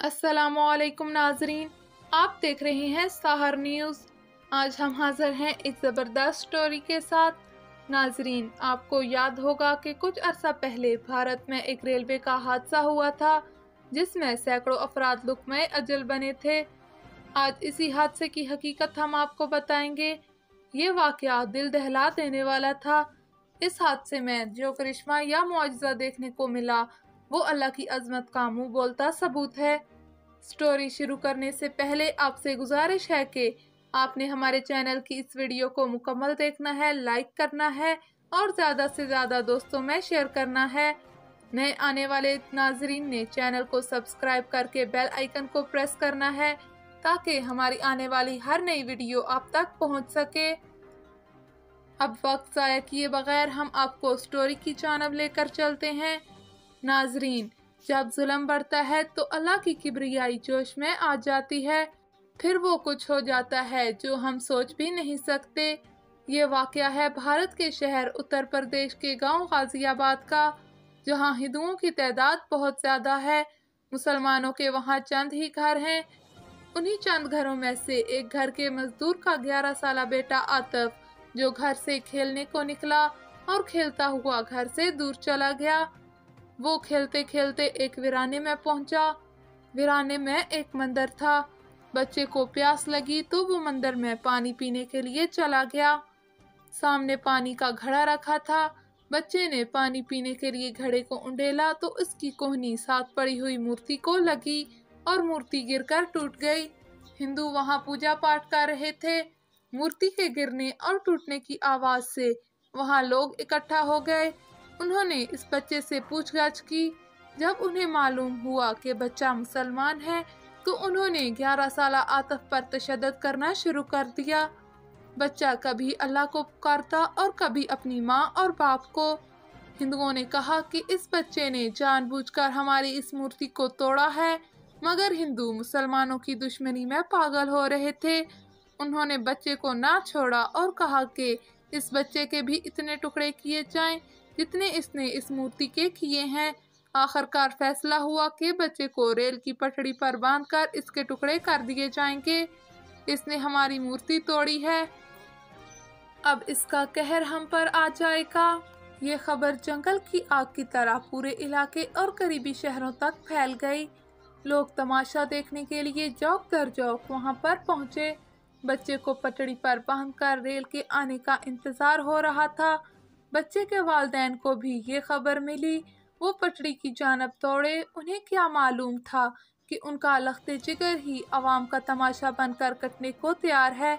अस्सलामुअलैकुम नाजरीन, आप देख रहे हैं साहर न्यूज़। आज हम हाजिर हैं एक ज़बरदस्त स्टोरी के साथ। नाजरीन, आपको याद होगा कि कुछ अरसा पहले भारत में एक रेलवे का हादसा हुआ था जिसमें सैकड़ों अफराद लुक़्मे अजल बने थे। आज इसी हादसे की हकीकत हम आपको बताएंगे। ये वाक़या दिल दहला देने वाला था। इस हादसे में जो करिश्मा या मुआजिज़ा देखने को मिला वो अल्लाह की अज़मत का मुँह बोलता सबूत है। स्टोरी शुरू करने से पहले आपसे गुजारिश है कि आपने हमारे चैनल की इस वीडियो को मुकम्मल देखना है, लाइक करना है और ज़्यादा से ज़्यादा दोस्तों में शेयर करना है। नए आने वाले नाजरीन ने चैनल को सब्सक्राइब करके बेल आइकन को प्रेस करना है ताकि हमारी आने वाली हर नई वीडियो आप तक पहुंच सके। अब वक्त ज़ाया किए बगैर हम आपको स्टोरी की जानब लेकर चलते हैं। नाजरीन, जब जुल्म बढ़ता है तो अल्लाह की किब्रियाई जोश में आ जाती है, फिर वो कुछ हो जाता है जो हम सोच भी नहीं सकते। ये वाक़या है भारत के शहर उत्तर प्रदेश के गांव गाज़ियाबाद का, जहां हिंदुओं की तादाद बहुत ज़्यादा है। मुसलमानों के वहां चंद ही घर हैं। उन्हीं चंद घरों में से एक घर के मजदूर का 11 साला बेटा आतिफ, जो घर से खेलने को निकला और खेलता हुआ घर से दूर चला गया। वो खेलते खेलते एक वीराने में पहुंचा। वीराने में एक मंदिर था। बच्चे को प्यास लगी तो वो मंदिर में पानी पीने के लिए चला गया। सामने पानी का घड़ा रखा था। बच्चे ने पानी पीने के लिए घड़े को उंडेला तो उसकी कोहनी साथ पड़ी हुई मूर्ति को लगी और मूर्ति गिरकर टूट गई। हिंदू वहां पूजा पाठ कर रहे थे। मूर्ति के गिरने और टूटने की आवाज से वहां लोग इकट्ठा हो गए। उन्होंने इस बच्चे से पूछताछ की। जब उन्हें मालूम हुआ कि बच्चा मुसलमान है तो उन्होंने 11 साला आतिफ पर तशद्दुद करना शुरू कर दिया। बच्चा कभी अल्लाह को पुकारता और कभी अपनी माँ और बाप को। हिंदुओं ने कहा कि इस बच्चे ने जानबूझकर हमारी इस मूर्ति को तोड़ा है, मगर हिंदू मुसलमानों की दुश्मनी में पागल हो रहे थे। उन्होंने बच्चे को ना छोड़ा और कहा कि इस बच्चे के भी इतने टुकड़े किए जाएं जितने इसने इस मूर्ति के किए हैं। आखिरकार फैसला हुआ कि बच्चे को रेल की पटड़ी पर बांधकर इसके टुकड़े कर दिए जाएंगे। इसने हमारी मूर्ति तोड़ी है, अब इसका कहर हम पर आ जाएगा। ये खबर जंगल की आग की तरह पूरे इलाके और करीबी शहरों तक फैल गई। लोग तमाशा देखने के लिए जौक दर जौक वहां पर पहुंचे। बच्चे को पटड़ी पर बांधकर रेल के आने का इंतजार हो रहा था। बच्चे के वालिदैन को भी ये खबर मिली। वो पटड़ी की जानब दौड़े। उन्हें क्या मालूम था कि उनका लख्ते जिगर ही अवाम का तमाशा बनकर कटने को तैयार है।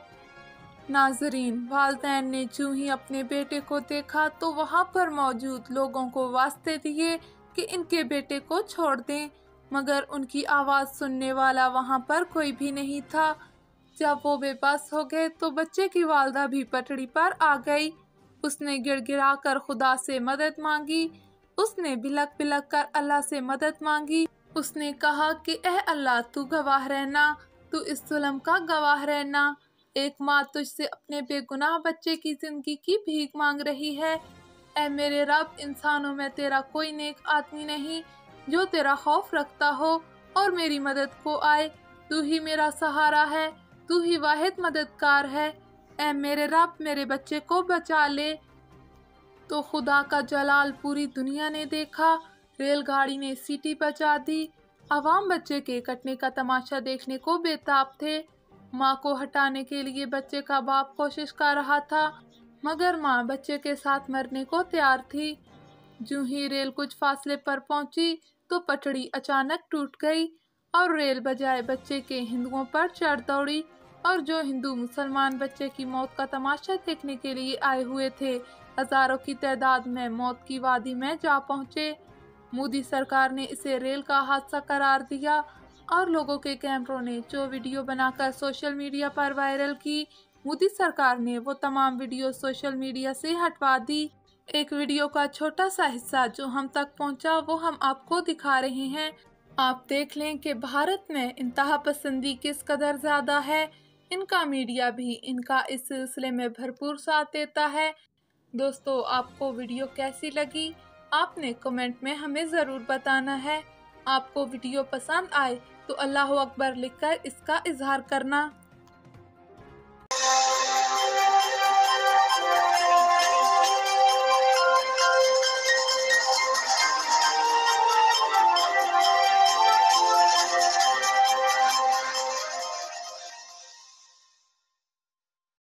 नाजरीन, वालिदैन ने जो ही अपने बेटे को देखा तो वहाँ पर मौजूद लोगों को वास्ते दिए कि इनके बेटे को छोड़ दें, मगर उनकी आवाज़ सुनने वाला वहाँ पर कोई भी नहीं था। जब वो बेबस हो गए तो बच्चे की वालदा भी पटड़ी पर आ गई। उसने गिड़गिड़ा कर खुदा से मदद मांगी। उसने बिलक बिलक कर अल्लाह से मदद मांगी। उसने कहा कि ऐ अल्लाह, तू गवाह रहना, तू इस जुल्म का गवाह रहना। एक माँ तुझसे अपने बेगुनाह बच्चे की जिंदगी की भीख मांग रही है। ऐ मेरे रब, इंसानों में तेरा कोई नेक आदमी नहीं जो तेरा खौफ रखता हो और मेरी मदद को आए। तू ही मेरा सहारा है, तू ही वाहिद मददगार है। ऐ मेरे रब, मेरे बच्चे को बचा ले। तो खुदा का जलाल पूरी दुनिया ने देखा। रेलगाड़ी ने सीटी बजा दी। अवाम बच्चे के कटने का तमाशा देखने को बेताब थे। माँ को हटाने के लिए बच्चे का बाप कोशिश कर रहा था, मगर माँ बच्चे के साथ मरने को तैयार थी। जो ही रेल कुछ फासले पर पहुंची तो पटड़ी अचानक टूट गई और रेल बजाय बच्चे के हिंदुओं पर चढ़ दौड़ी। और जो हिंदू मुसलमान बच्चे की मौत का तमाशा देखने के लिए आए हुए थे, हजारों की तादाद में मौत की वादी में जा पहुंचे। मोदी सरकार ने इसे रेल का हादसा करार दिया और लोगों के कैमरों ने जो वीडियो बनाकर सोशल मीडिया पर वायरल की, मोदी सरकार ने वो तमाम वीडियो सोशल मीडिया से हटवा दी। एक वीडियो का छोटा सा हिस्सा जो हम तक पहुंचा वो हम आपको दिखा रहे हैं। आप देख लें कि भारत में इंतहा पसंदी किस कदर ज़्यादा है। इनका मीडिया भी इनका इस सिलसिले में भरपूर साथ देता है। दोस्तों, आपको वीडियो कैसी लगी आपने कमेंट में हमें ज़रूर बताना है। आपको वीडियो पसंद आए तो अल्लाह अकबर लिखकर इसका इजहार करना।